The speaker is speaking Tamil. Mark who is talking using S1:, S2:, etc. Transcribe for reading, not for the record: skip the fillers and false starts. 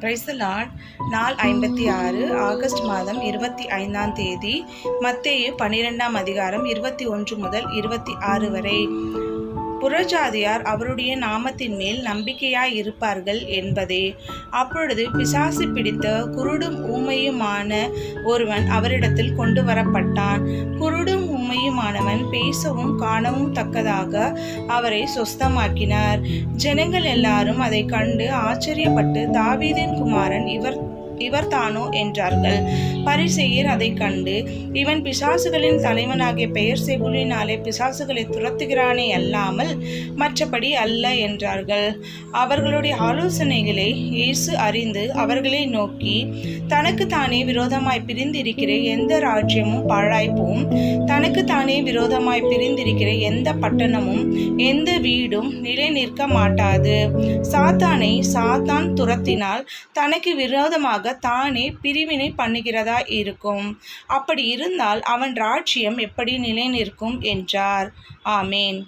S1: Praise the Lord. நாள் 56, ஆகஸ்ட் மாதம் 25ஆம் தேதி. மத்தேயு 12ஆம் அதிகாரம் 21 முதல் 26 வரை. புறஜாதியார் அவருடைய நாமத்தின் மேல் நம்பிக்கையாய் இருப்பார்கள் என்பதே. அப்பொழுது பிசாசு பிடித்த குருடும் ஊமையுமான ஒருவன் அவரிடத்தில் கொண்டு வரப்பட்டான். குருடும் ஊமையுமானவன் பேசவும் காணவும் தக்கதாக அவரை சொஸ்தமாக்கினார். ஜனங்கள் எல்லாரும் அதை கண்டு ஆச்சரியப்பட்டு, தாவீதின் குமாரன் இவர்தானோ என்றார்கள். பரிசேயர் அதை கண்டு, இவன் பிசாசுகளின் தலைவனாகிய பெயர்செபூலினாலே பிசாசுகளை துரத்துகிறானே அல்லாமல் மற்றபடி அல்ல என்றார்கள். அவர்களுடைய ஆலோசனைகளை இயேசு அறிந்து அவர்களை நோக்கி, தனக்கு தானே விரோதமாய் பிரிந்திருக்கிற எந்த ராஜ்யமும் பாழாய்ப்போம், தனக்கு தானே விரோதமாய் பிரிந்திருக்கிற எந்த பட்டணமும் எந்த வீடும் நிலை நிற்க மாட்டாது. சாத்தானை சாத்தான் துரத்தினால் தனக்கு விரோதமாக தானே பிரிவினை பண்ணுகிறதா இருக்கும். அப்படி இருந்தால் அவன் ராஜ்யம் எப்படி நிலை நிற்கும் என்றார். ஆமேன்.